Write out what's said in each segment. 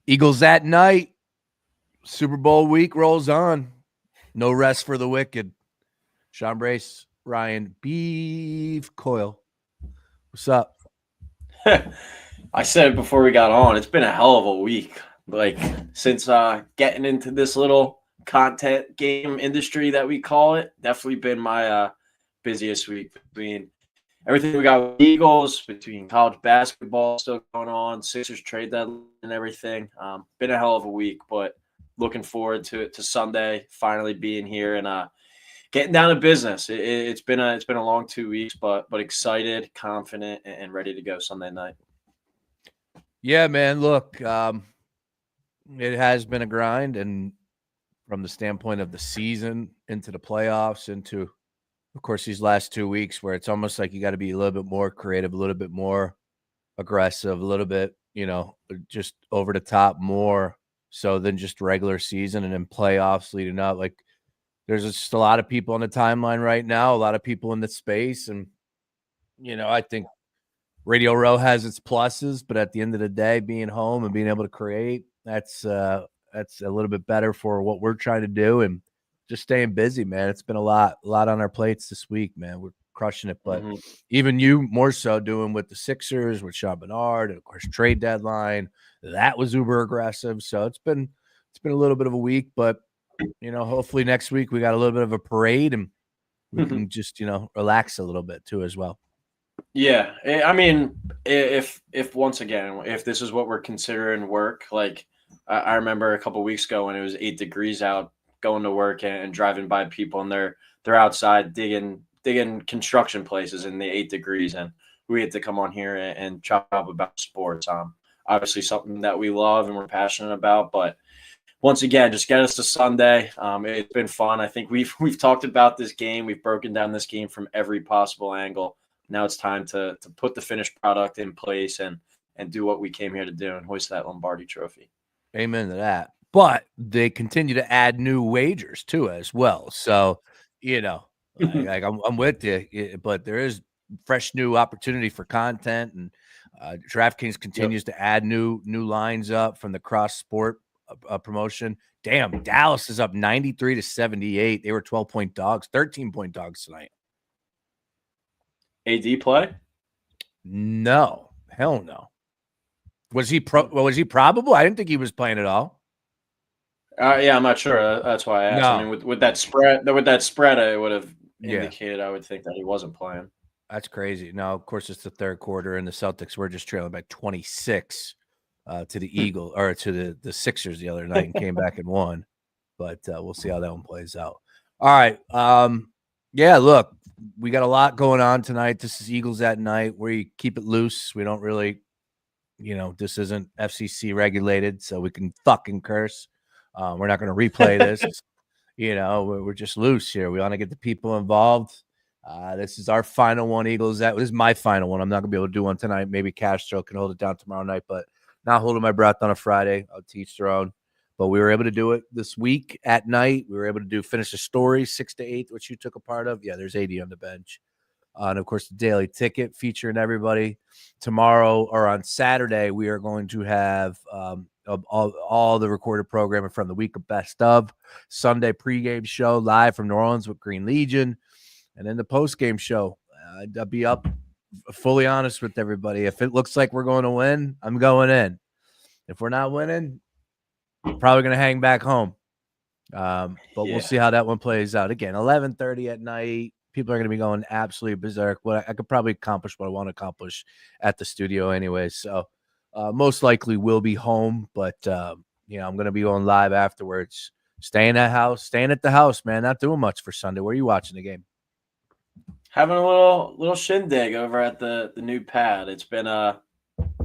Eagles at night. Super Bowl week rolls on. No rest for the wicked. Sean Brace, Ryan Beef Coyle. What's up? I said it before we got on. It's been a hell of a week. Like since getting into this little content game industry that we call it, definitely been my busiest week between everything we got with Eagles, between college basketball still going on, Sixers trade deadline and everything. Been a hell of a week, but looking forward to Sunday finally being here and getting down to business. It's been a long 2 weeks, but excited, confident, and ready to go Sunday night. Yeah, man. Look, it has been a grind, and from the standpoint of the season into the playoffs, into of course these last 2 weeks, where it's almost like you got to be a little bit more creative, a little bit more aggressive, a little bit, just over the top more so than just regular season and then playoffs leading up. Like there's just a lot of people on the timeline right now, a lot of people in the space. And, I think Radio Row has its pluses, but at the end of the day, being home and being able to create, that's a little bit better for what we're trying to do and just staying busy, man. It's been a lot on our plates this week, man. We're crushing it, but Mm-hmm. even you more so doing with the Sixers, with Sean Bernard, and of course trade deadline. That was uber aggressive. So it's been a little bit of a week, but hopefully next week we got a little bit of a parade and we can just, relax a little bit too as well. Yeah, I mean, if once again, if this is what we're considering work, like I remember a couple weeks ago when it was 8 degrees out, going to work and driving by people, and they're outside digging construction places in the 8 degrees, and we had to come on here and chop up about sports. Obviously something that we love and we're passionate about, but once again, just get us to Sunday. It's been fun. I think we've talked about this game. We've broken down this game from every possible angle. Now it's time to put the finished product in place and do what we came here to do and hoist that Lombardi trophy. Amen to that. But they continue to add new wagers too as well. So, I'm with you, but there is fresh new opportunity for content, and DraftKings Yep. continues to add new lines up from the cross sport promotion. Damn, Dallas is up 93-78. They were 12-point dogs, 13-point dogs tonight. AD play? No, hell no. Was he probable? I didn't think he was playing at all. Yeah, I'm not sure. That's why I asked. I No. mean, with that spread, it would have Yeah. indicated. I would think that he wasn't playing. That's crazy. Now, of course, it's the third quarter, and the Celtics were just trailing by 26 to the Eagle or to the Sixers the other night and came back and won. But we'll see how that one plays out. All right. Yeah, look, we got a lot going on tonight. This is Eagles at night where you keep it loose. We don't really, this isn't FCC regulated, so we can fucking curse. We're not going to replay this. We're just loose here. We want to get the people involved. This is our final one, Eagles. This is my final one. I'm not going to be able to do one tonight. Maybe Castro can hold it down tomorrow night, but not holding my breath on a Friday. I'll teach their own. But we were able to do it this week at night. We were able to finish the story 6-8, which you took a part of. Yeah, there's 80 on the bench. And, of course, the Daily Ticket featuring everybody. Tomorrow or on Saturday, we are going to have all the recorded programming from the week of Best Of. Sunday pregame show live from New Orleans with Green Legion. And then the postgame show. I'll be up, fully honest with everybody. If it looks like we're going to win, I'm going in. If we're not winning, I'm probably going to hang back home. But we'll see how that one plays out. Again, 11:30 at night. People are going to be going absolutely berserk. I could probably accomplish what I want to accomplish at the studio anyway. So most likely we'll be home. But, I'm going to be going live afterwards. Staying at the house, man. Not doing much for Sunday. Where are you watching the game? Having a little shindig over at the new pad. It's been a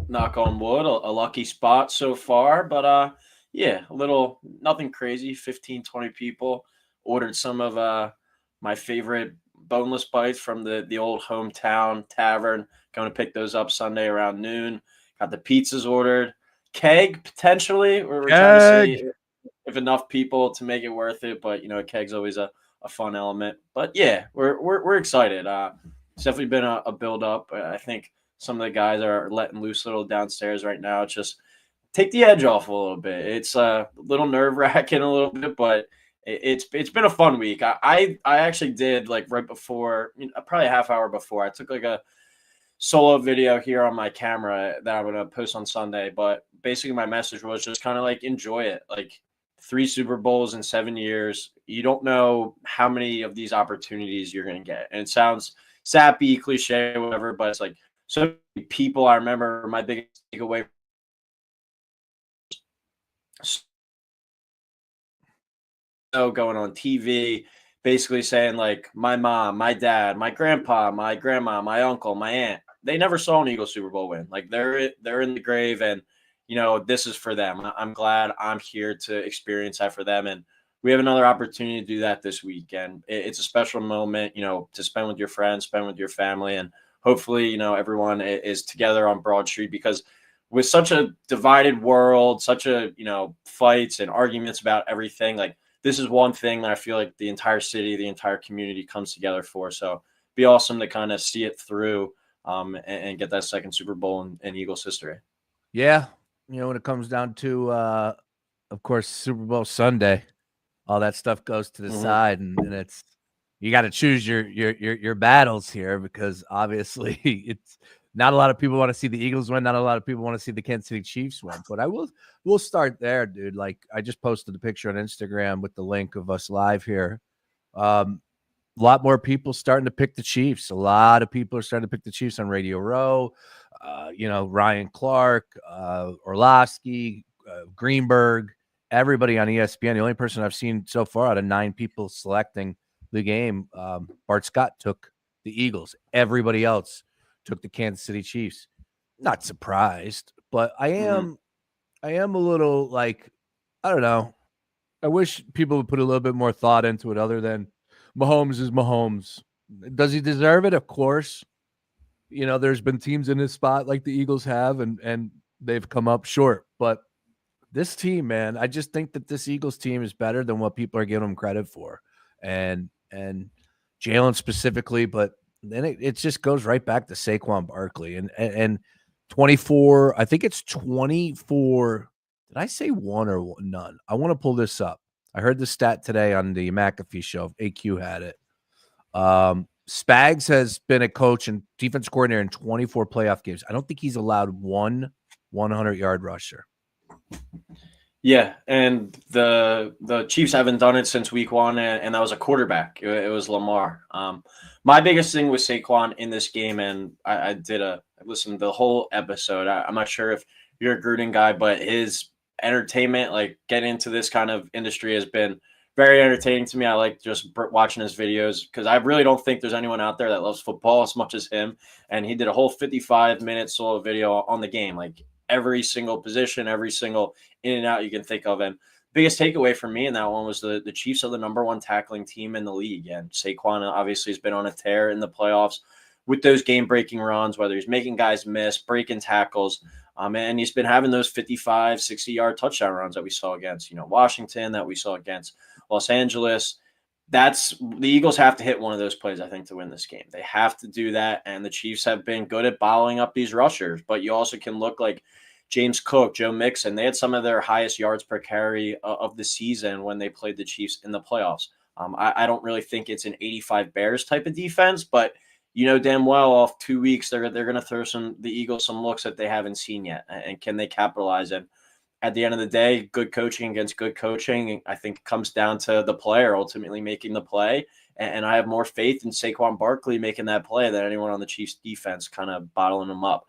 knock on wood, a lucky spot so far, but yeah, a little nothing crazy. 15, 20 people. Ordered some of my favorite boneless bites from the old hometown tavern. Going to pick those up Sunday around noon. Got the pizzas ordered. Keg potentially. We're trying to see if enough people to make it worth it, but a keg's always a fun element. But yeah, we're excited. It's definitely been a build up. I think some of the guys are letting loose a little downstairs right now. It's just take the edge off a little bit. It's a little nerve wracking a little bit, but it's been a fun week. I actually did like right before, probably a half hour before. I took like a solo video here on my camera that I'm gonna post on Sunday. But basically, my message was just kind of like enjoy it. Like 3 Super Bowls in 7 years. You don't know how many of these opportunities you're gonna get, and it sounds sappy, cliche, whatever. But it's like so many people. I remember my biggest takeaway going on TV, basically saying like my mom, my dad, my grandpa, my grandma, my uncle, my aunt, they never saw an Eagles Super Bowl win. Like they're in the grave, and this is for them. I'm glad I'm here to experience that for them, and we have another opportunity to do that this week, and it's a special moment, to spend with your friends, spend with your family, and hopefully, everyone is together on Broad Street because with such a divided world, such a fights and arguments about everything, like this is one thing that I feel like the entire city, the entire community comes together for. So it'd be awesome to kind of see it through and get that second Super Bowl in Eagles history. Yeah. When it comes down to, of course, Super Bowl Sunday, all that stuff goes to the side, and it's you got to choose your battles here because obviously it's not a lot of people want to see the Eagles win. Not a lot of people want to see the Kansas City Chiefs win. But we'll start there, dude. Like I just posted a picture on Instagram with the link of us live here. A lot more people starting to pick the Chiefs. A lot of people are starting to pick the Chiefs on Radio Row. Ryan Clark, Orlovsky, Greenberg, everybody on ESPN. The only person I've seen so far out of 9 people selecting the game, Bart Scott took the Eagles. Everybody else took the Kansas City Chiefs. Not surprised, but I am a little like, I don't know. I wish people would put a little bit more thought into it other than Mahomes is Mahomes. Does he deserve it? Of course. There's been teams in his spot like the Eagles have, and they've come up short. But this team, man, I just think that this Eagles team is better than what people are giving them credit for. And Jalen specifically, but then it just goes right back to Saquon Barkley and 24. I think it's 24. Did I say one or none? I want to pull this up. I heard the stat today on the McAfee show. AQ had it. Spags has been a coach and defense coordinator in 24 playoff games. I don't think he's allowed one 100-yard rusher. Yeah, and the Chiefs haven't done it since week 1, and that was a quarterback. It was Lamar. My biggest thing with Saquon in this game, and I listened to the whole episode. I'm not sure if you're a Gruden guy, but his entertainment, like getting into this kind of industry, has been very entertaining to me. I like just watching his videos because I really don't think there's anyone out there that loves football as much as him. And he did a whole 55-minute solo video on the game, like every single position, every single in and out you can think of. And biggest takeaway for me in that one was the Chiefs are the number 1 tackling team in the league. And Saquon obviously has been on a tear in the playoffs with those game-breaking runs, whether he's making guys miss, breaking tackles. And he's been having those 55, 60-yard touchdown runs that we saw against, Washington, that we saw against Los Angeles. The Eagles have to hit one of those plays, I think, to win this game. They have to do that, and the Chiefs have been good at bottling up these rushers. But you also can look like James Cook, Joe Mixon. They had some of their highest yards per carry of the season when they played the Chiefs in the playoffs. I don't really think it's an 85 Bears type of defense, but damn well off 2 weeks they're going to throw the Eagles some looks that they haven't seen yet, and can they capitalize? And at the end of the day, good coaching against good coaching, I think, comes down to the player ultimately making the play. And I have more faith in Saquon Barkley making that play than anyone on the Chiefs defense kind of bottling them up.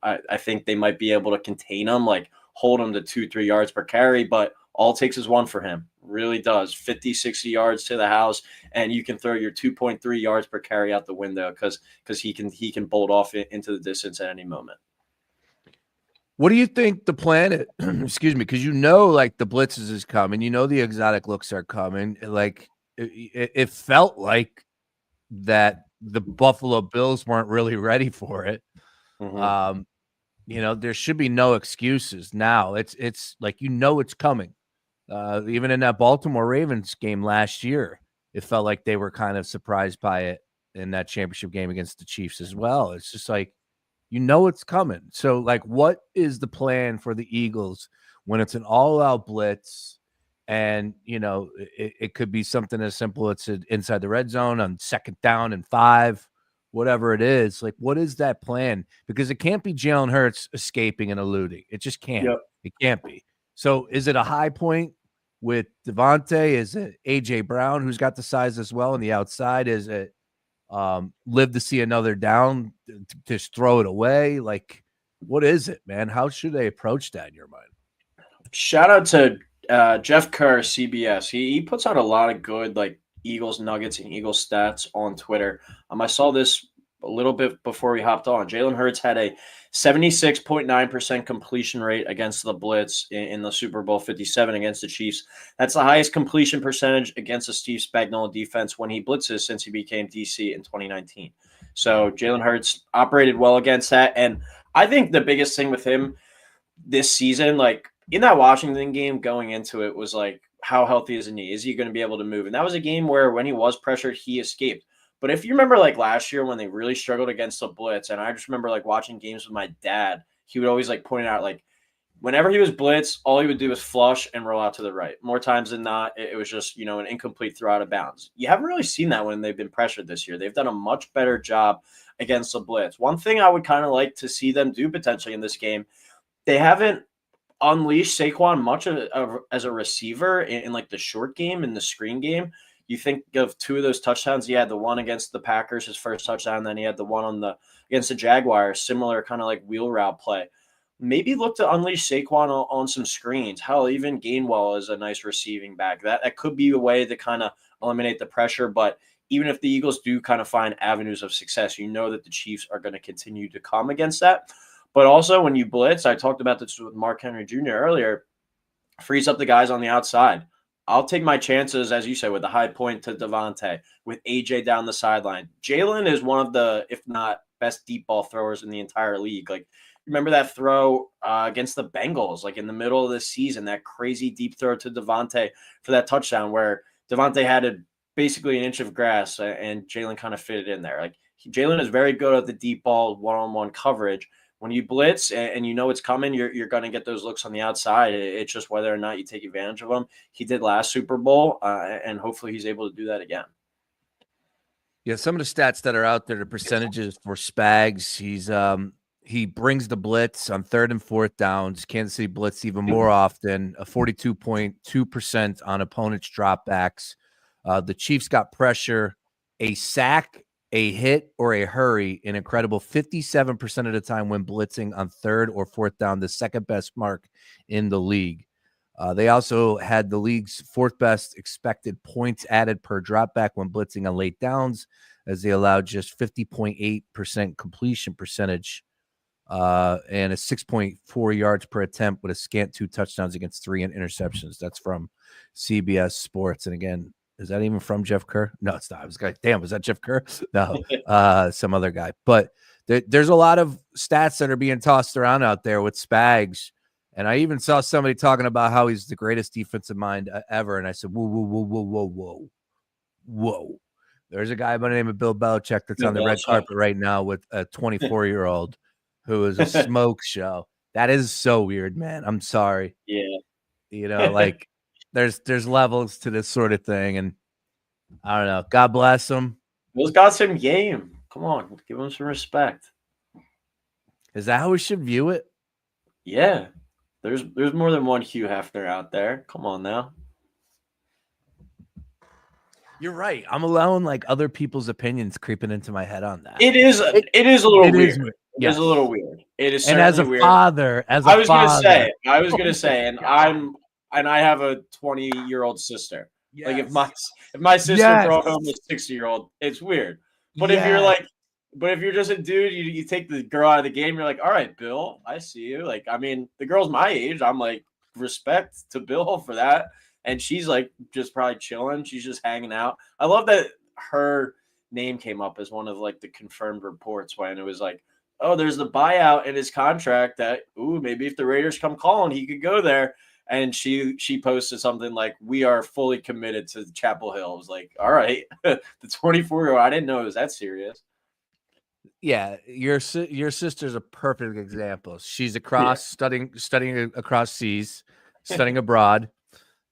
I think they might be able to contain him, like hold him to 2-3 yards per carry, but all it takes is one for him. Really does. 50, 60 yards to the house, and you can throw your 2.3 yards per carry out the window because he can bolt off into the distance at any moment. What do you think the plan is? Excuse me, because like the blitzes is coming. The exotic looks are coming. Like it felt like that the Buffalo Bills weren't really ready for it. There should be no excuses now. It's like it's coming. Even in that Baltimore Ravens game last year, it felt like they were kind of surprised by it in that championship game against the Chiefs as well. It's just like You know it's coming. So, like, what is the plan for the Eagles when it's an all-out blitz? And, it could be something as simple as inside the red zone on 2nd down and 5, whatever it is. Like, what is that plan? Because it can't be Jalen Hurts escaping and eluding. It just can't. Yep. It can't be. So, is it a high point with Devontae? Is it A.J. Brown, who's got the size as well on the outside? Is it live to see another down, just throw it away? Like, what is it, man? How should they approach that in your mind? Shout out to Jeff Kerr, CBS. He puts out a lot of good like Eagles nuggets and Eagles stats on Twitter. I saw this a little bit before we hopped on. Jalen Hurts had a 76.9% completion rate against the blitz in the Super Bowl 57 against the Chiefs. That's the highest completion percentage against the Steve Spagnuolo defense when he blitzes since he became DC in 2019. So Jalen Hurts operated well against that. And I think the biggest thing with him this season, like in that Washington game going into it, was like, how healthy is his knee? Is he going to be able to move? And that was a game where when he was pressured, he escaped. But if you remember like last year when they really struggled against the blitz, and I just remember like watching games with my dad, he would always like point out like whenever he was blitz, all he would do was flush and roll out to the right. More times than not, it was just, an incomplete throw out of bounds. You haven't really seen that when they've been pressured this year. They've done a much better job against the blitz. One thing I would kind of like to see them do potentially in this game, they haven't unleashed Saquon much as a receiver in like the short game and the screen game. You think of 2 of those touchdowns. He had the one against the Packers, his first touchdown. Then he had the one against the Jaguars, similar kind of like wheel route play. Maybe look to unleash Saquon on some screens. Hell, even Gainwell is a nice receiving back. That could be a way to kind of eliminate the pressure. But even if the Eagles do kind of find avenues of success, you know that the Chiefs are going to continue to come against that. But also when you blitz, I talked about this with Mark Henry Jr. earlier, frees up the guys on the outside. I'll take my chances, as you said, with the high point to Devontae, with AJ down the sideline. Jalen is one of the, if not best deep ball throwers in the entire league. Like, remember that throw against the Bengals, like in the middle of the season, that crazy deep throw to Devontae for that touchdown where Devontae had basically an inch of grass and Jalen kind of fit it in there. Like, Jalen is very good at the deep ball one-on-one coverage. When you blitz and you know it's coming, you're going to get those looks on the outside. It's just whether or not you take advantage of them. He did last Super Bowl, and hopefully he's able to do that again. Yeah, some of the stats that are out there, the percentages for Spags, he brings the blitz on 3rd and 4th downs. Kansas City blitz even more often, a 42.2% on opponents' dropbacks. The Chiefs got pressure, a sack, a hit, or a hurry an incredible 57% of the time when blitzing on 3rd or 4th down, the 2nd best mark in the league. They also had the league's 4th best expected points added per dropback when blitzing on late downs, as they allowed just 50.8% completion percentage and a 6.4 yards per attempt with a scant 2 touchdowns against 3 interceptions. That's from CBS Sports. And again, is that even from Jeff Kerr? No, it's not. I was like, damn, was that Jeff Kerr? No, some other guy. But there's a lot of stats that are being tossed around out there with Spags. And I even saw somebody talking about how he's the greatest defensive mind ever. And I said, whoa, whoa, whoa, whoa, whoa, whoa, whoa. There's a guy by the name of Bill Belichick that's on the red carpet right now with a 24-year-old who is a smoke show. That is so weird, man. I'm sorry. Yeah. Like there's levels to this sort of thing. And I don't know. God bless him. Bill's got some game. Come on, give him some respect. Is that how we should view it? Yeah. There's more than one Hugh Hefner out there. Come on now. You're right. I'm allowing like other people's opinions creeping into my head on that. It is a little weird. It is a little weird. It is certainly and as a weird. father, I was gonna say, and I have a 20-year-old sister. Yes. Like if my sister brought home a 60-year-old, it's weird. But if you're just a dude, you take the girl out of the game, you're like, all right, Bill, I see you. Like, I mean, the girl's my age. I'm like, respect to Bill for that. And she's like just probably chilling. She's just hanging out. I love that her name came up as one of like the confirmed reports when it was like, oh, there's the buyout in his contract that, maybe if the Raiders come calling, he could go there. And she posted something like, we are fully committed to Chapel Hill. I was like, all right, the 24-year-old, I didn't know it was that serious. Yeah, your sister's a perfect example. She's Yeah. studying across seas, studying abroad,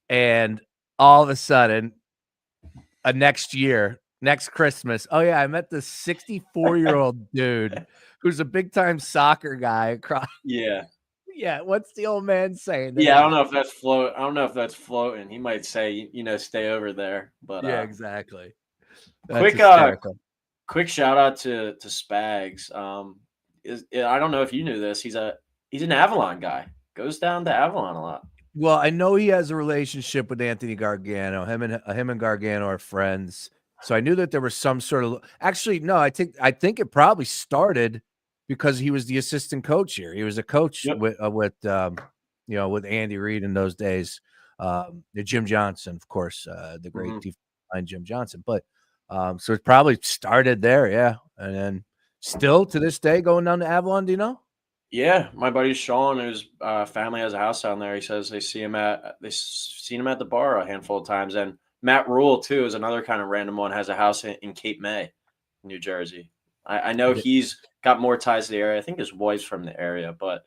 and all of a sudden, next Christmas, oh yeah, I met this 64-year-old dude who's a big time soccer guy across. Yeah. Yeah, what's the old man saying? Yeah, I don't know if that's float. I don't know if that's floating. He might say, stay over there. But Yeah, exactly. That's quick hysterical. quick shout out to Spags. I don't know if you knew this. He's an Avalon guy. Goes down to Avalon a lot. Well, I know he has a relationship with Anthony Gargano. Him and Gargano are friends. So I knew that there was some sort of actually no, I think it probably started because he was the assistant coach here. He was a coach Yep. with Andy Reid in those days. Jim Johnson, of course, the great Hmm. defensive line Jim Johnson. But so it probably started there, yeah. And then still to this day going down to Avalon, do you know? Yeah, my buddy Sean, whose family has a house down there, he says they've seen him at the bar a handful of times. And Matt Rule too is another kind of random one. Has a house in Cape May, New Jersey. I know he's got more ties to the area. I think his wife's from the area, but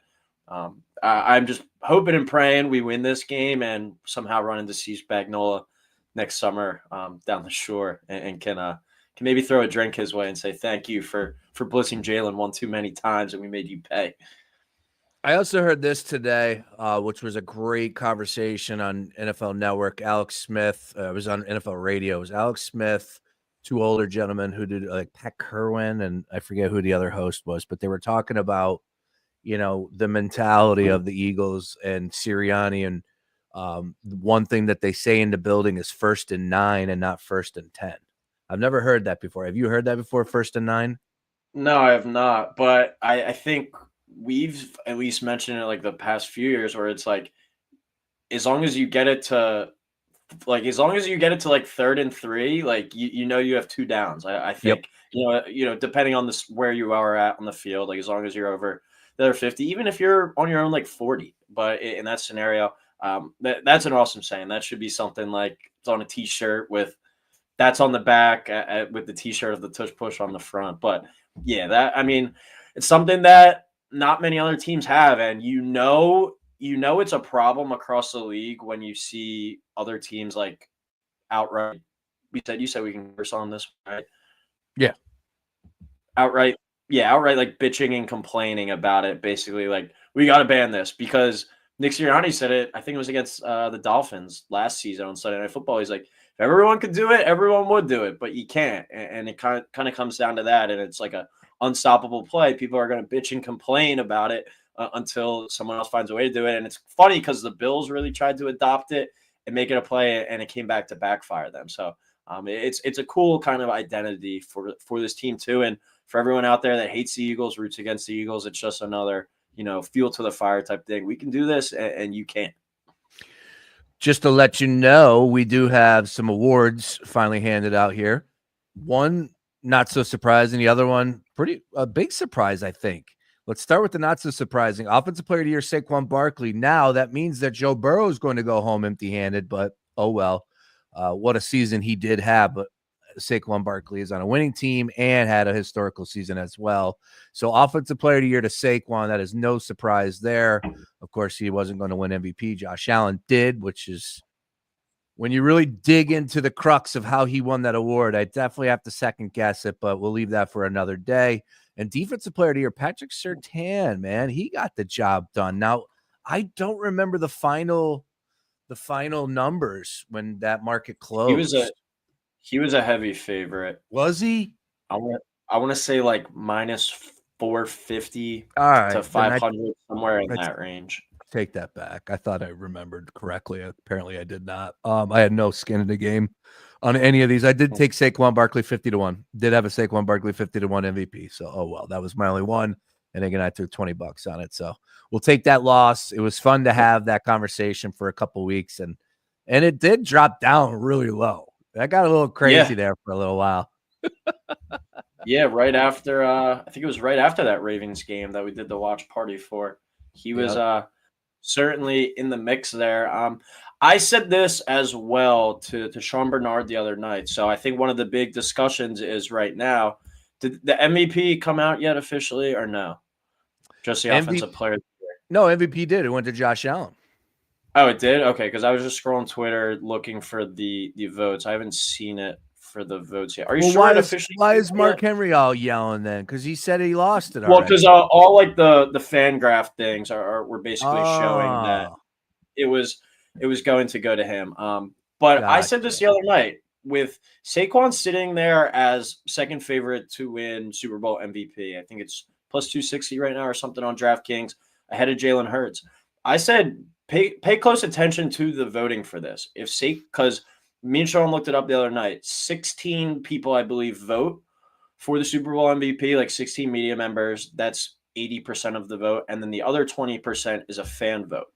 I'm just hoping and praying we win this game and somehow run into Steve Spagnuolo next summer down the shore and can maybe throw a drink his way and say thank you for blitzing Jalen one too many times and we made you pay. I also heard this today, which was a great conversation on NFL Network. Alex Smith was on NFL Radio. It was Alex Smith, two older gentlemen who did like Pat Kerwin, and I forget who the other host was, but they were talking about the mentality of the Eagles and Sirianni, and one thing that they say in the building is 1st and 9 and not 1st and 10. I've never heard that before. Have you heard that before? 1st and 9? No, I have not, but I think we've at least mentioned it like the past few years where it's like as long as you get it to as long as you get it to like 3rd and 3, like you have two downs. I Yep. think depending on this where you are at on the field, like as long as you're over the other 50, even if you're on your own like 40, but in that scenario, that's an awesome saying. That should be something like it's on a T-shirt with that's on the back with the T-shirt of the tush push on the front. But yeah, it's something that not many other teams have, and it's a problem across the league when you see other teams like outright. You said we can curse on this, right? Yeah. Outright, yeah, outright like bitching and complaining about it. Basically, like we got to ban this because Nick Sirianni said it. I think it was against the Dolphins last season on Sunday Night Football. He's like, if everyone could do it, everyone would do it, but you can't. And it kind of comes down to that. And it's like a unstoppable play. People are going to bitch and complain about it until someone else finds a way to do it. And it's funny because the Bills really tried to adopt it and make it a play, and it came back to backfire them. So it's a cool kind of identity for this team too. And for everyone out there that hates the Eagles, roots against the Eagles, it's just another, fuel to the fire type thing. We can do this and you can't. Just to let you know, we do have some awards finally handed out here. One not so surprising, the other one a big surprise, I think. Let's start with the not so surprising. Offensive Player of the Year, Saquon Barkley. Now that means that Joe Burrow is going to go home empty-handed, but oh well. What a season he did have, but Saquon Barkley is on a winning team and had a historical season as well. So Offensive Player of the Year to Saquon, that is no surprise there. Of course, he wasn't going to win MVP. Josh Allen did, which is when you really dig into the crux of how he won that award, I definitely have to second guess it, but we'll leave that for another day. And Defensive Player of the Year, Patrick Surtain, man, he got the job done. Now, I don't remember the final numbers when that market closed. He was a heavy favorite. Was he? I want to say like minus 450 All right, to 500, somewhere in that range. Take that back. I thought I remembered correctly. Apparently, I did not. I had no skin in the game on any of these. I did take Saquon Barkley 50-1. Did have a Saquon Barkley 50-1 MVP. So, oh well, that was my only one. And again, I took $20 on it. So we'll take that loss. It was fun to have that conversation for a couple weeks, and it did drop down really low. That got a little crazy there for a little while. Yeah, right after I think it was right after that Ravens game that we did the watch party for. He was certainly in the mix there. I said this as well to Sean Bernard the other night. So I think one of the big discussions is right now, Did the MVP come out yet officially or no? Just the offensive player. No, MVP did. It went to Josh Allen. Oh, it did? Okay, because I was just scrolling Twitter looking for the votes. I haven't seen it for the votes yet. Are you sure it officially? Why is Mark Henry all yelling then? Because he said he lost it already. Well, because all like the fan graph things were basically showing that it was going to go to him. But I said this the other night with Saquon sitting there as second favorite to win Super Bowl MVP. I think it's plus 260 right now or something on DraftKings ahead of Jalen Hurts. I said pay close attention to the voting for this. Because me and Sean looked it up the other night. 16 people, I believe, vote for the Super Bowl MVP, like 16 media members. That's 80% of the vote. And then the other 20% is a fan vote.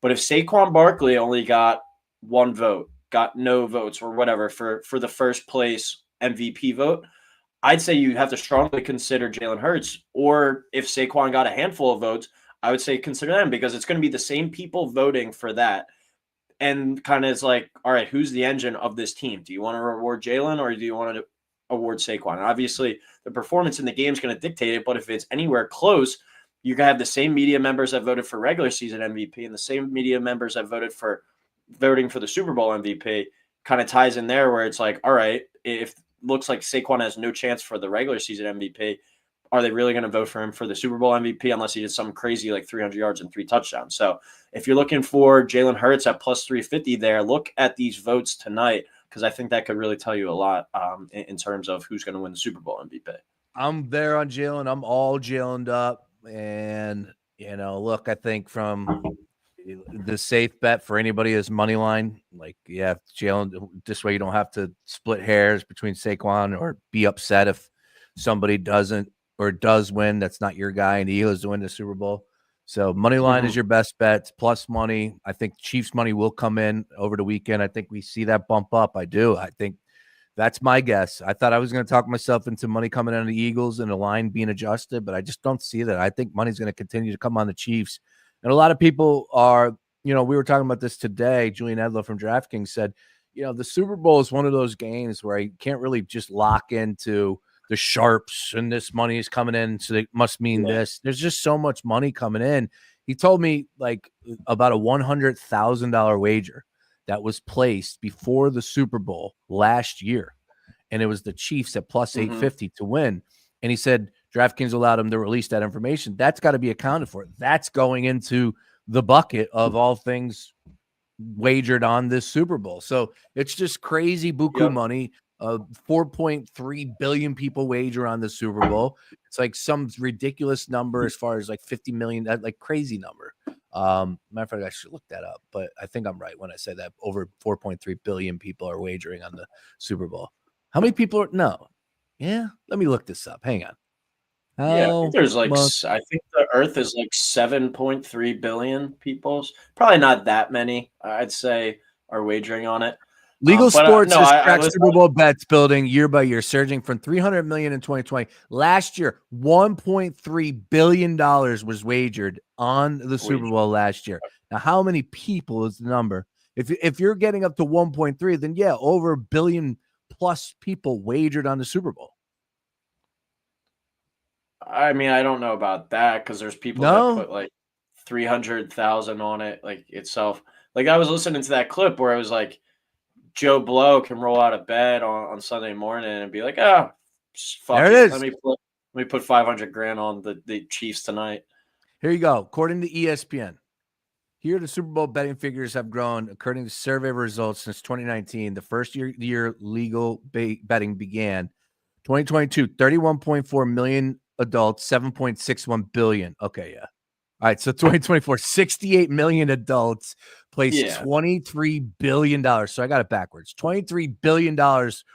But if Saquon Barkley only got one vote, got no votes or whatever for the first place MVP vote, I'd say you have to strongly consider Jalen Hurts. Or if Saquon got a handful of votes, I would say consider them, because it's going to be the same people voting for that. And kind of is like, all right, who's the engine of this team? Do you want to reward Jalen or do you want to award Saquon? And obviously, the performance in the game is going to dictate it. But if it's anywhere close, you're going to have the same media members that voted for regular season MVP and the same media members that voting for the Super Bowl MVP. Kind of ties in there where it's like, all right, if looks like Saquon has no chance for the regular season MVP, are they really going to vote for him for the Super Bowl MVP unless he did something crazy like 300 yards and 3 touchdowns? So if you're looking for Jalen Hurts at plus 350 there, look at these votes tonight, because I think that could really tell you a lot in terms of who's going to win the Super Bowl MVP. I'm there on Jalen. I'm all Jalened up. And, look, I think from the safe bet for anybody is money line. Like, yeah, Jalen, this way you don't have to split hairs between Saquon or be upset if somebody doesn't or does win that's not your guy and he goes to win the Super Bowl. So money line is your best bet. Plus money. I think Chiefs money will come in over the weekend. I think we see that bump up. I do. I think that's my guess. I thought I was going to talk myself into money coming on the Eagles and the line being adjusted, but I just don't see that. I think money's going to continue to come on the Chiefs. And a lot of people are, we were talking about this today. Julian Edlow from DraftKings said, the Super Bowl is one of those games where you can't really just lock into the sharps and this money is coming in, so it must mean this. There's just so much money coming in. He told me like about a $100,000 wager that was placed before the Super Bowl last year, and it was the Chiefs at plus 850 to win. And he said DraftKings allowed him to release that information. That's got to be accounted for. That's going into the bucket of all things wagered on this Super Bowl. So it's just crazy buku money. 4.3 billion people wager on the Super Bowl. It's like some ridiculous number as far as like 50 million, like crazy number. Matter of fact, I should look that up, but I think I'm right when I say that over 4.3 billion people are wagering on the Super Bowl. How many people are? No. Yeah. Let me look this up. Hang on. I think there's I think the Earth is like 7.3 billion people. Probably not that many, I'd say, are wagering on it. Legal Sports has tracked Super Bowl bets building year by year, surging from 300 million in 2020. Last year, $1.3 billion was wagered on the Super Bowl last year. Now, how many people is the number? If you're getting up to 1.3, then yeah, over a billion plus people wagered on the Super Bowl. I mean, I don't know about that because there's people that put like 300,000 on it, like itself. Like I was listening to that clip where it was like Joe Blow can roll out of bed on Sunday morning and be like, fuck there it is. Let me put 500 grand on the Chiefs tonight. Here you go. According to ESPN, here the Super Bowl betting figures have grown according to survey results since 2019, the first year legal betting began. 2022, 31.4 million adults, 7.61 billion. Okay, yeah. All right, so 2024, 68 million adults placed $23 billion. So I got it backwards. $23 billion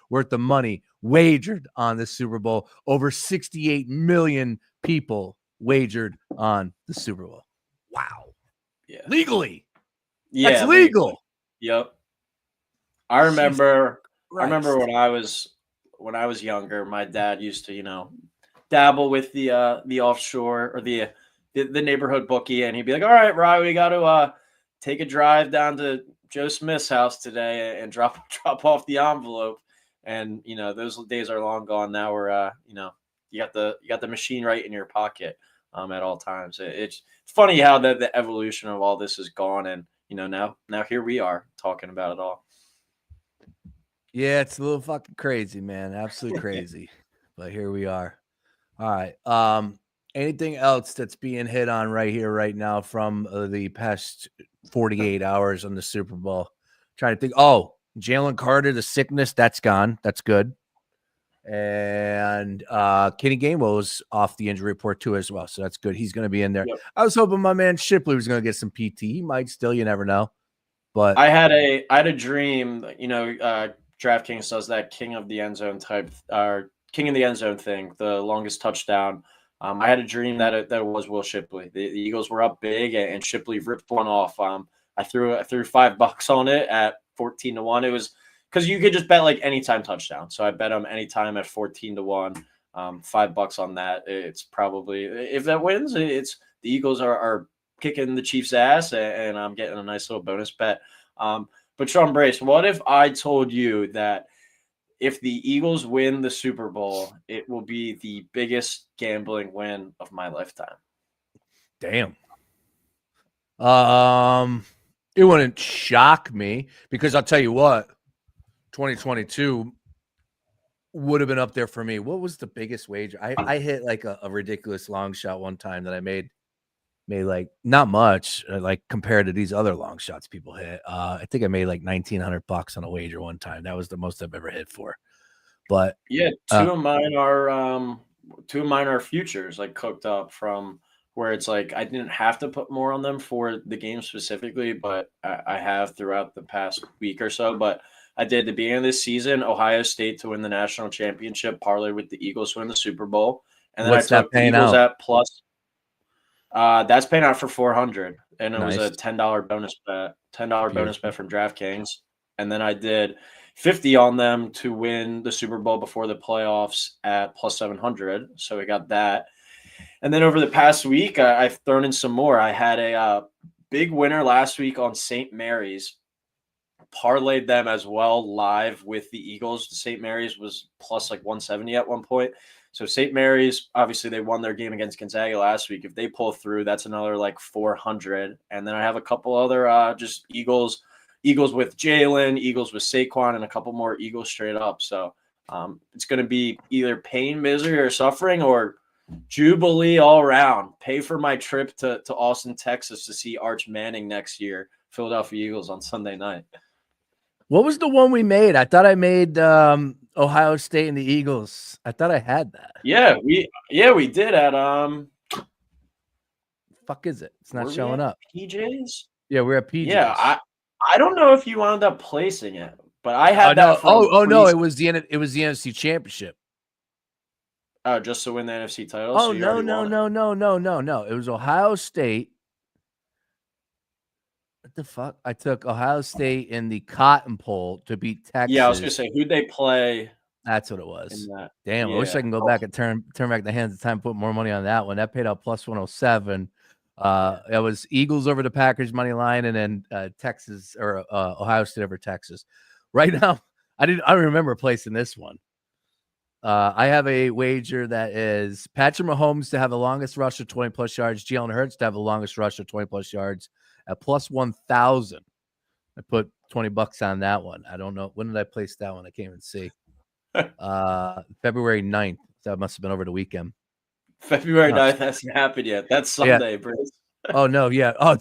worth of money wagered on the Super Bowl. Over 68 million people wagered on the Super Bowl. Wow. Yeah. Legally. Yeah. That's legal. Legally. Yep. I remember when I was younger, my dad used to, dabble with the offshore or the neighborhood bookie, and he'd be like, "All right, Rye, we got to take a drive down to Joe Smith's house today and drop off the envelope." And those days are long gone now. Where you got the machine right in your pocket at all times. It's funny how the evolution of all this has gone, and now here we are talking about it all. Yeah, it's a little fucking crazy, man. Absolutely crazy. But here we are. All right. Anything else that's being hit on right here, right now from the past 48 hours on the Super Bowl? Trying to think. Oh, Jalen Carter, the sickness, that's gone. That's good. And Kenny Gainwell was off the injury report too as well. So that's good. He's going to be in there. Yep. I was hoping my man Shipley was going to get some PT. He might still, you never know. But I had a dream, DraftKings does that king of the end zone type, or king of the end zone thing, the longest touchdown. I had a dream that it was Will Shipley. The Eagles were up big, and Shipley ripped one off. I threw $5 on it at 14-1. It was because you could just bet like anytime touchdown. So I bet him anytime at 14-1. $5 on that. It's probably, if that wins, it's the Eagles are kicking the Chiefs' ass, and I'm getting a nice little bonus bet. But Sean Brace, what if I told you that if the Eagles win the Super Bowl, it will be the biggest gambling win of my lifetime? damn. It wouldn't shock me because I'll tell you what, 2022 would have been up there for me. What was the biggest wager? I hit like a ridiculous long shot one time that I made like not much, like compared to these other long shots people hit. I think I made like $1,900 on a wager one time. That was the most I've ever hit for. But yeah, two of mine are futures, like cooked up from where it's like I didn't have to put more on them for the game specifically, but I have throughout the past week or so. But I did the beginning of this season, Ohio State to win the national championship, parlay with the Eagles to win the Super Bowl, and then what's I that took the paying Eagles out? at plus. That's paying out for 400, and it was a Nice. $10 bonus bet. $10 bonus Beautiful. bet from DraftKings, and then I did 50 on them to win the Super Bowl before the playoffs at plus 700. So we got that, and then over the past week, I've thrown in some more. I had a big winner last week on St. Mary's. Parlayed them as well live with the Eagles. The St. Mary's was plus like 170 at one point. So St. Mary's, obviously, they won their game against Gonzaga last week. If they pull through, that's another like 400. And then I have a couple other just Eagles with Jalen, Eagles with Saquon, and a couple more Eagles straight up. So it's going to be either pain, misery, or suffering, or jubilee all around. Pay for my trip to Austin, Texas to see Arch Manning next year. Philadelphia Eagles on Sunday night. What was the one we made? I thought I made Ohio State and the Eagles. I thought I had that. Yeah, we did at Fuck is it? It's not showing up. PJ's. Yeah, we're at PJ's. Yeah, I don't know if you wound up placing it, but I had no. that. No, it was the NFC Championship. Oh, just to win the NFC title. Oh so no. It was Ohio State. What the fuck? I took Ohio State in the Cotton Bowl to beat Texas. Yeah, I was gonna say, who'd they play? That's what it was. In that? Damn, Yeah. I wish I can go back and turn back the hands of time, put more money on that one. That paid out plus 107. It was Eagles over the Packers money line, and then Texas or Ohio State over Texas. Right now, I don't remember placing this one. I have a wager that is Patrick Mahomes to have the longest rush of 20 plus yards, Jalen Hurts to have the longest rush of 20 plus yards at plus 1,000. I put $20 on that one. I don't know. When did I place that one? I can't even see. February 9th. That must have been over the weekend. February 9th hasn't happened yet. That's Sunday, Bruce. Oh, no. Yeah. Oh,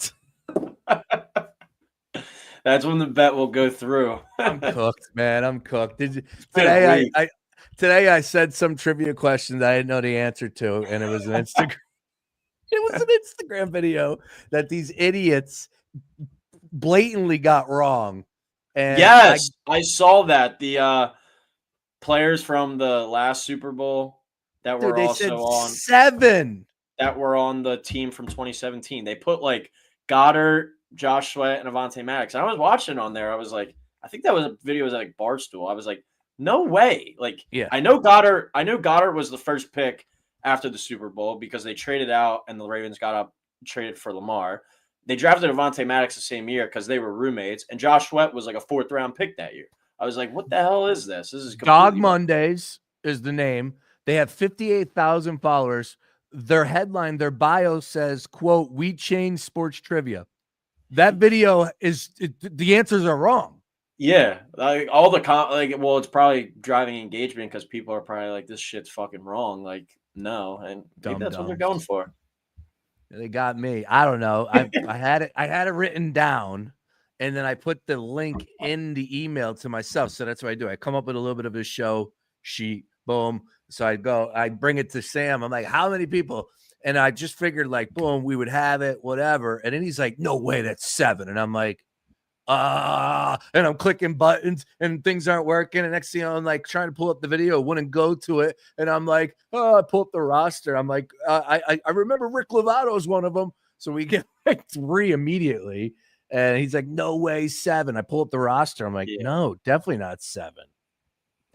that's when the bet will go through. I'm cooked, man. I'm cooked. Today I said some trivia questions I didn't know the answer to, and it was an Instagram. It was an Instagram video that these idiots blatantly got wrong. And yes, I saw that. The players from the last Super Bowl that were also on 7 that were on the team from 2017. They put like Goddard, Josh Sweat, and Avonte Maddox. And I was watching on there. I was like, I think that was a video was like Barstool. I was like, no way. Like, yeah. I know Goddard was the first pick after the Super Bowl because they traded out and the Ravens got up, traded for Lamar. They drafted Avonte Maddox the same year because they were roommates, and Josh Sweat was like a 4th round pick that year. I was like, what the hell is this? This is Dog Mondays is the name. They have 58,000 followers. Their headline, their bio says, quote, "We change sports trivia." That video the answers are wrong. Yeah, like all the well, it's probably driving engagement because people are probably like, "This shit's fucking wrong." Like, no, and maybe that's what they're going for. They got me. I don't know. I had it written down, and then I put the link in the email to myself. So that's what I do. I come up with a little bit of a show sheet. Boom. So I bring it to Sam. I'm like, how many people? And I just figured, like, boom, we would have it, whatever. And then he's like, no way, that's 7. And I'm like, and I'm clicking buttons and things aren't working. And next thing you know, I'm like trying to pull up the video, wouldn't go to it. And I'm like, oh, I pull up the roster. I'm like, I remember Rick Lovato is one of them. So we get like 3 immediately. And he's like, no way, 7. I pull up the roster. I'm like, no, definitely not 7.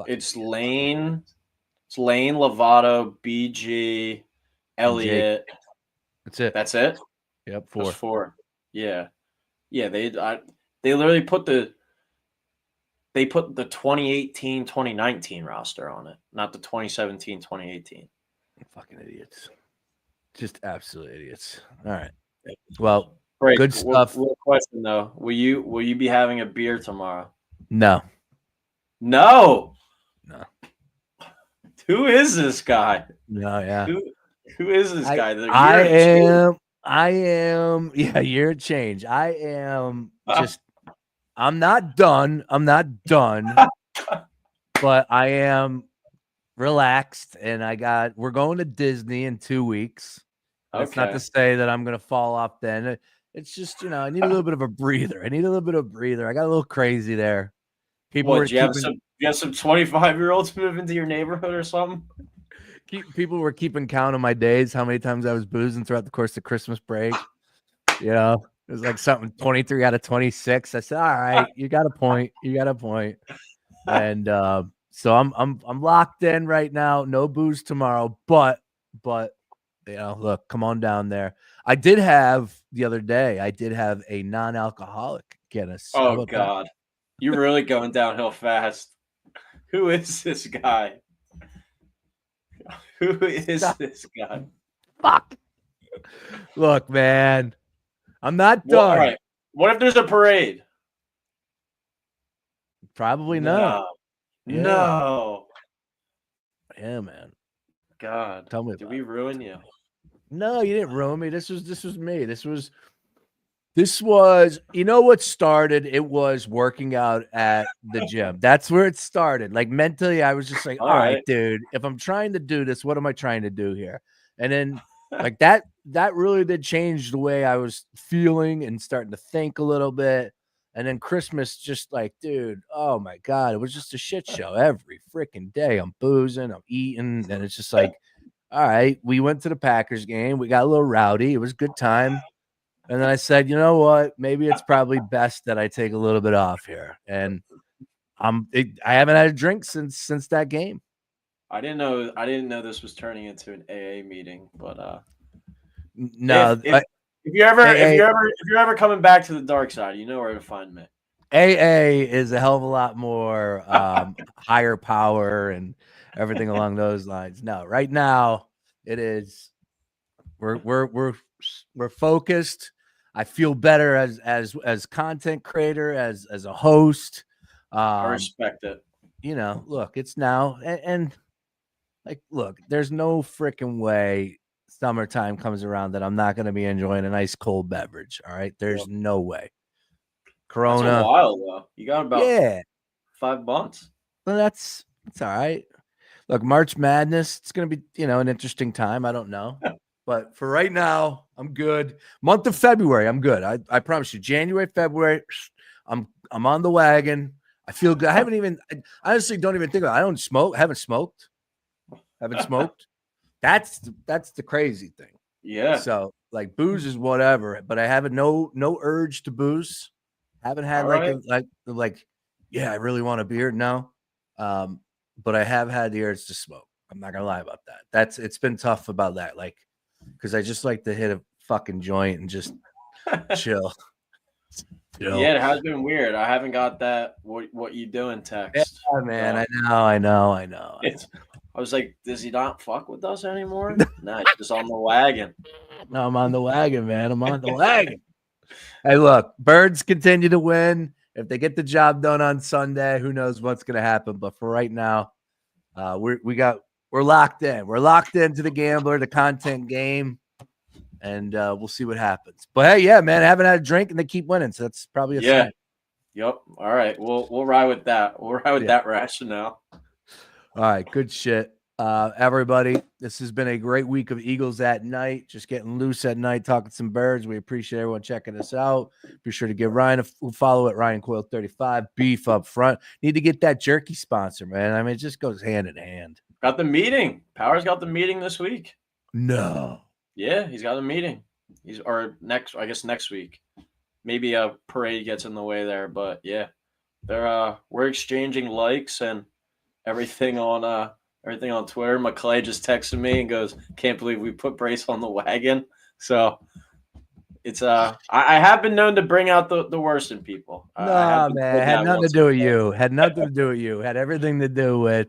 It's Lane, Lovato, BG, Elliott. That's it. That's it. Yep, 4. That's 4. Yeah. They literally put the 2018, 2019 roster on it, not the 2017, 2018. Fucking idiots. Just absolute idiots. All right. Well, Great. Good stuff. One question though. Will you be having a beer tomorrow? No. No. Who is this guy? No, yeah. Who is this guy? I am. Yeah, year of change. I am just. I'm not done. But I am relaxed, and we're going to Disney in 2 weeks. That's not to say that I'm going to fall off then. It's just, I need a little bit of a breather. I got a little crazy there. You have some 25-year-olds move into your neighborhood or something? People were keeping count of my days, how many times I was boozing throughout the course of Christmas break. It was like something 23 out of 26. I said, all right, you got a point. And so I'm locked in right now. No booze tomorrow, but look, come on down there. I did have the other day, a non-alcoholic Guinness. Oh God. You're really going downhill fast. Who is this guy? Fuck. Look, man. I'm not done. All right. What if there's a parade? Probably not. No. Yeah, man. God. Tell me. Did we ruin you? No, you didn't ruin me. This was me. This was, what started? It was working out at the gym. That's where it started. Like mentally, I was just like, all right, dude, if I'm trying to do this, what am I trying to do here? And then like that really did change the way I was feeling and starting to think a little bit. And then Christmas, just like, dude, oh my God, it was just a shit show every freaking day. I'm boozing, I'm eating, and it's just like, all right, we went to the Packers game. We got a little rowdy. It was a good time. And then I said, you know what? Maybe it's probably best that I take a little bit off here. And I haven't had a drink since that game. I didn't know this was turning into an AA meeting, but no. If you're ever coming back to the dark side, you know where to find me. AA is a hell of a lot more higher power and everything along those lines. No, right now it is. We're focused. I feel better as content creator, as a host. I respect it. Look, it's now and like, look, there's no freaking way summertime comes around that I'm not going to be enjoying a nice cold beverage. All right, there's no way. Corona. That's a while though. You got about 5 months. Well, that's all right. Look, March Madness. It's going to be an interesting time. I don't know. But for right now, I'm good. Month of February, I'm good. I promise you. January, February, I'm on the wagon. I feel good. I honestly don't even think about it. I don't smoke. Haven't smoked. That's the crazy thing. Yeah. So like booze is whatever, but I have no urge to booze. Haven't had I really want a beer. No. But I have had the urge to smoke. I'm not gonna lie about that. It's been tough about that. Like, because I just like to hit a fucking joint and just chill. Yeah, it has been weird. I haven't got that what you doing text. Yeah, man. I know. I was like, does he not fuck with us anymore? Nah, he's just on the wagon. No, I'm on the wagon, man. I'm on the wagon. Hey, look, Birds continue to win. If they get the job done on Sunday, who knows what's going to happen? But for right now, we're locked in. We're locked into the gambler, the content game, and we'll see what happens. But hey, yeah, man, I haven't had a drink and they keep winning, so that's probably a sign. Yep. All right. We'll ride with that. We'll ride with that rationale. All right, good shit. Everybody, this has been a great week of Eagles at Night, just getting loose at night, talking some birds. We appreciate everyone checking us out. Be sure to give Ryan a follow at Ryan Coyle 35. Beef up front. Need to get that jerky sponsor, man. I mean, it just goes hand in hand. Got the meeting. Power's got the meeting this week. No. Yeah, he's got a meeting. Next week. Maybe a parade gets in the way there, but yeah. We're exchanging likes and everything on Twitter. McClay just texted me and goes, "Can't believe we put Brace on the wagon." So it's I have been known to bring out the worst in people. No, man, it had nothing to do with you. Had nothing to do with you. Had everything to do with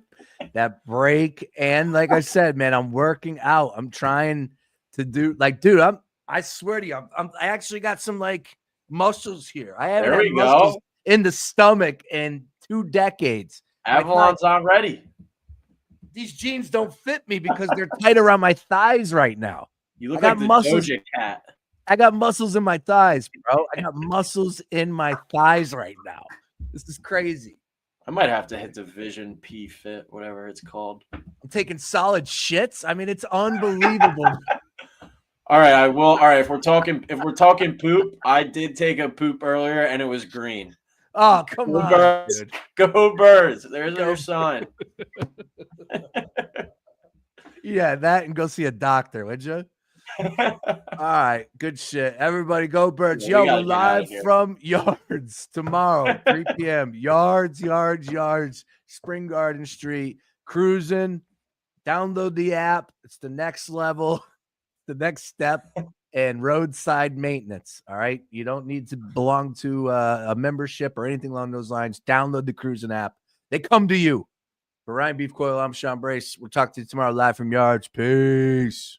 that break. And like I said, man, I'm working out. I'm trying to do dude, I swear to you, I actually got some muscles here. I haven't had muscles in the stomach in 2 decades. Avalon's not ready. These jeans don't fit me because they're tight around my thighs right now. You look like the Doja Cat. I got muscles in my thighs, bro. I got muscles in my thighs right now. This is crazy. I might have to hit the Vision P Fit, whatever it's called. I'm taking solid shits. I mean, it's unbelievable. All right, I will. All right, if we're talking poop, I did take a poop earlier and it was green. Oh, come on, Birds. Dude. Go Birds. There's your sign. Yeah, that and go see a doctor, would you? All right, good shit. Everybody go Birds. Yo, we're live from Yards tomorrow, 3 p.m. Yards, Spring Garden Street. Cruising. Download the app. It's the next level, the next step. And roadside maintenance. All right. You don't need to belong to a membership or anything along those lines. Download the Cruising app. They come to you. For Ryan Beef Coyle, I'm Sean Brace. We'll talk to you tomorrow live from Yards. Peace.